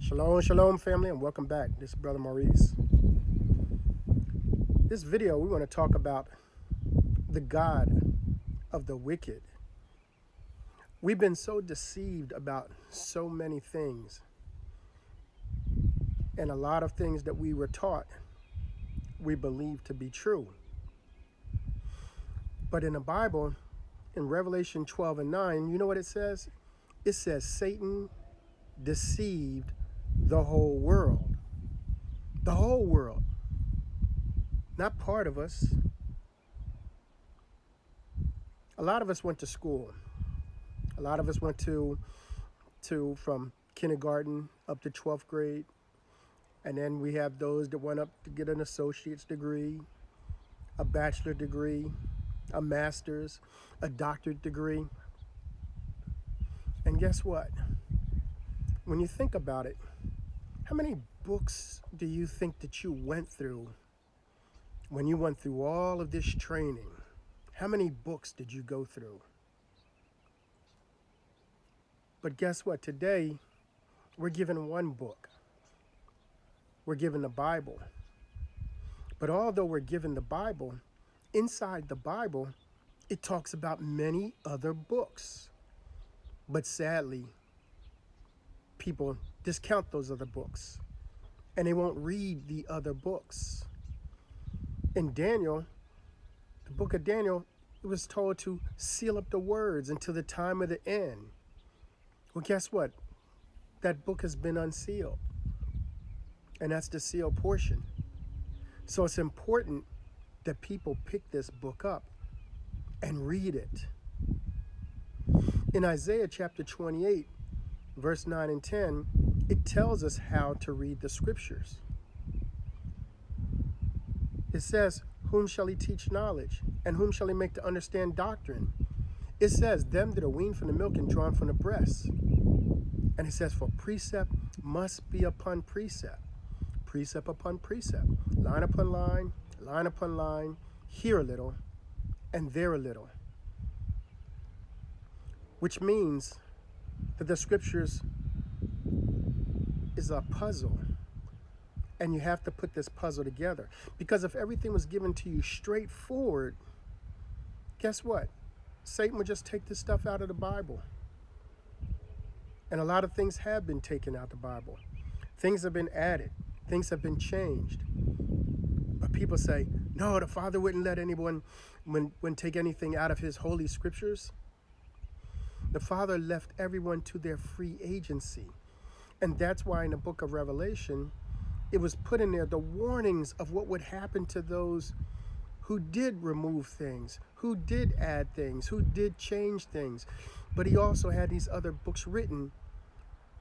Shalom, shalom, family, and welcome back. This is Brother Maurice. This video, we want to talk about the God of the wicked. We've been so deceived about so many things, and a lot of things that we were taught, we believe to be true. But in the Bible, in Revelation 12 and 9, you know what it says? It says Satan deceived the whole world. The whole world. Not part of us. A lot of us went to school. A lot of us went to from kindergarten up to 12th grade. And then we have those that went up to get an associate's degree, a bachelor degree, a master's, a doctorate degree. And guess what? When you think about it, how many books do you think that you went through when you went through all of this training? How many books did you go through? But guess what? Today, we're given one book. We're given the Bible. But although we're given the Bible, inside the Bible, it talks about many other books. But sadly, people discount those other books, and they won't read the other books. In Daniel, the book of Daniel, it was told to seal up the words until the time of the end. Well, guess what? That book has been unsealed, and that's the sealed portion. So it's important that people pick this book up and read it. In Isaiah chapter 28, verse 9 and 10, it tells us how to read the scriptures. It says, whom shall he teach knowledge? And whom shall he make to understand doctrine? It says, them that are weaned from the milk and drawn from the breast. And it says, for precept must be upon precept, precept upon precept, line upon line, here a little, and there a little. Which means that the scriptures is a puzzle, and you have to put this puzzle together. Because if everything was given to you straightforward, guess what? Satan would just take this stuff out of the Bible. And a lot of things have been taken out of the Bible. Things have been added. Things have been changed. But people say, no, the Father wouldn't let anyone take anything out of his holy scriptures. The Father left everyone to their free agency. And that's why in the book of Revelation, it was put in there the warnings of what would happen to those who did remove things, who did add things, who did change things. But he also had these other books written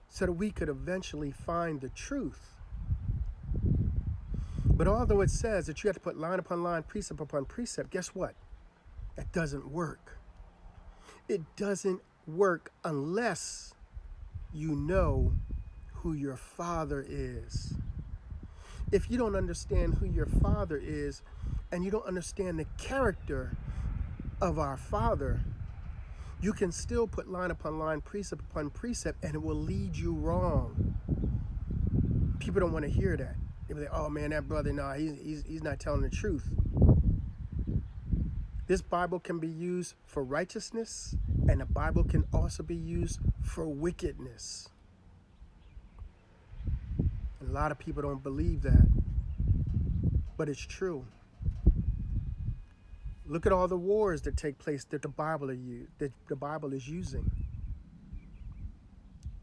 so that we could eventually find the truth. But although it says that you have to put line upon line, precept upon precept, guess what? That doesn't work. It doesn't work unless you know who your Father is. If you don't understand who your Father is, and you don't understand the character of our Father, you can still put line upon line, precept upon precept, and it will lead you wrong. People don't want to hear that. They be like, oh man, that brother, nah, he's not telling the truth. This Bible can be used for righteousness, and the Bible can also be used for wickedness. And a lot of people don't believe that, but it's true. Look at all the wars that take place that the Bible is using.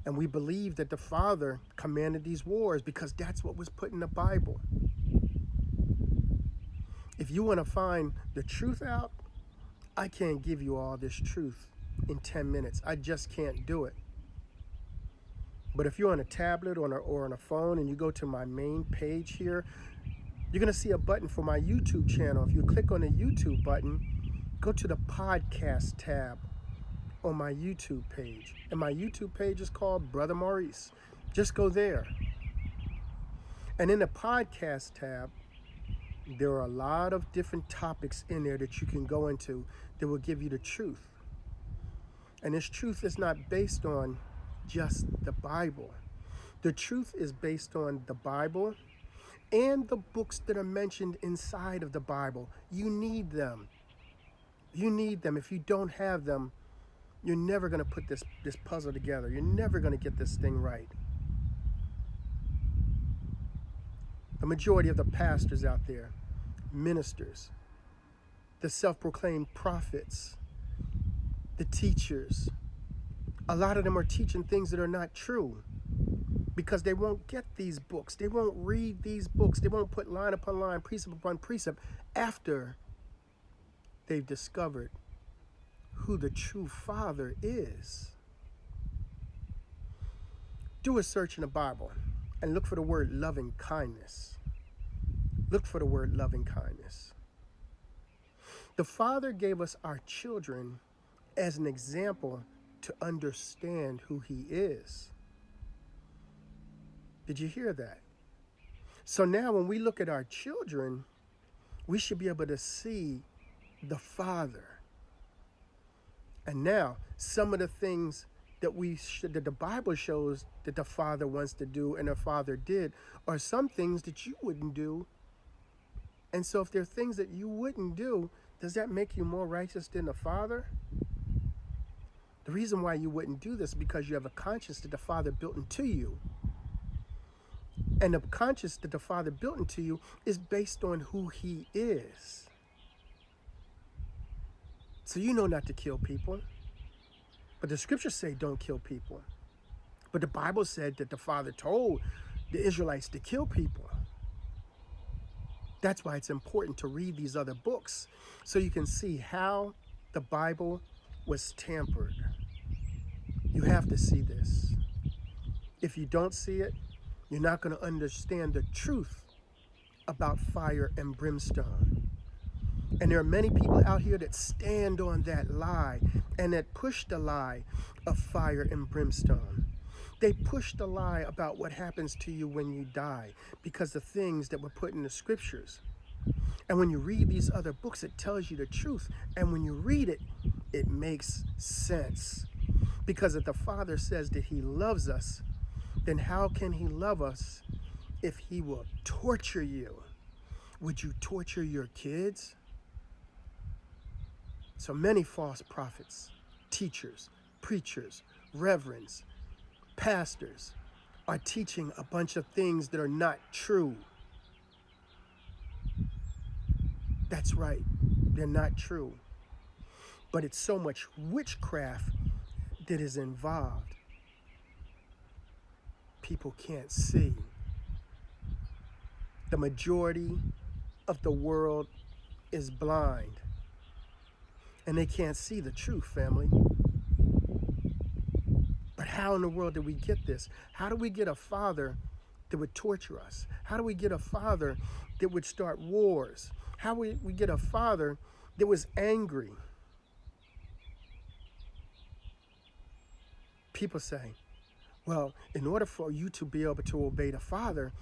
And we believe that the Father commanded these wars because that's what was put in the Bible. If you want to find the truth out, I can't give you all this truth in 10 minutes. I just can't do it. But if you're on a tablet or on a phone and you go to my main page here, you're going to see a button for my YouTube channel. If you click on the YouTube button, go to the podcast tab on my YouTube page. And my YouTube page is called Brother Maurice. Just go there. And in the podcast tab, there are a lot of different topics in there that you can go into that will give you the truth. And this truth is not based on just the Bible. The truth is based on the Bible and the books that are mentioned inside of the Bible. You need them. You need them. If you don't have them, you're never going to put this puzzle together. You're never going to get this thing right. The majority of the pastors out there, ministers, the self-proclaimed prophets, the teachers, a lot of them are teaching things that are not true because they won't get these books. They won't read these books. They won't put line upon line, precept upon precept after they've discovered who the true Father is. Do a search in the Bible and look for the word loving kindness. Look for the word loving kindness. The Father gave us our children as an example to understand who He is. Did you hear that? So now when we look at our children, we should be able to see the Father. And now, some of the things that that the Bible shows that the Father wants to do and the Father did are some things that you wouldn't do. And so if there are things that you wouldn't do, does that make you more righteous than the Father? The reason why you wouldn't do this is because you have a conscience that the Father built into you. And the conscience that the Father built into you is based on who He is. So you know not to kill people. But the scriptures say don't kill people. But the Bible said that the Father told the Israelites to kill people. That's why it's important to read these other books so you can see how the Bible was tampered. You have to see this. If you don't see it, you're not going to understand the truth about fire and brimstone. And there are many people out here that stand on that lie and that push the lie of fire and brimstone. They push the lie about what happens to you when you die because the things that were put in the scriptures. And when you read these other books, it tells you the truth. And when you read it, it makes sense. Because if the Father says that He loves us, then how can He love us if He will torture you? Would you torture your kids? So many false prophets, teachers, preachers, reverends, pastors are teaching a bunch of things that are not true. That's right, they're not true. But it's so much witchcraft that is involved. People can't see. The majority of the world is blind. And they can't see the truth, family. But how in the world did we get this? How do we get a father that would torture us? How do we get a father that would start wars? How do we get a father that was angry? People say, well, in order for you to be able to obey the Father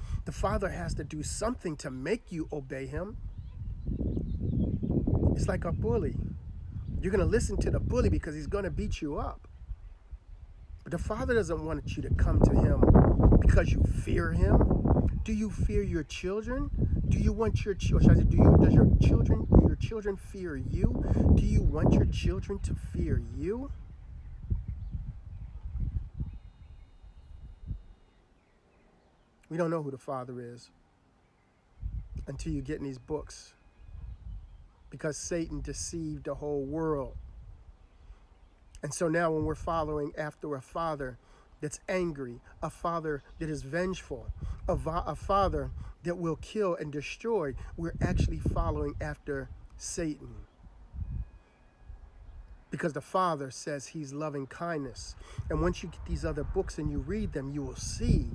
has to do something to make you obey Him. It's like a bully. You're going to listen to the bully because he's going to beat you up. But the Father doesn't want you to come to Him because you fear Him. Do you fear your children? Do you want your children? Does your children fear you? Do you want your children to fear you? We don't know who the Father is until you get in these books. Because Satan deceived the whole world. And so now when we're following after a father that's angry, a father that is vengeful, a father that will kill and destroy, we're actually following after Satan. Because the Father says He's loving kindness. And once you get these other books and you read them, you will see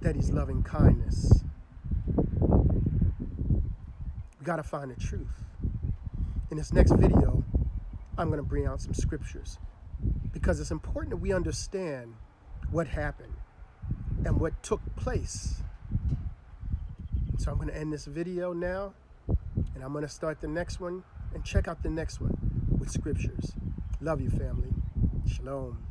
that He's loving kindness. We got to find the truth. In this next video, I'm going to bring out some scriptures because it's important that we understand what happened and what took place. So I'm going to end this video now, and I'm going to start the next one and check out the next one with scriptures. Love you, family. Shalom.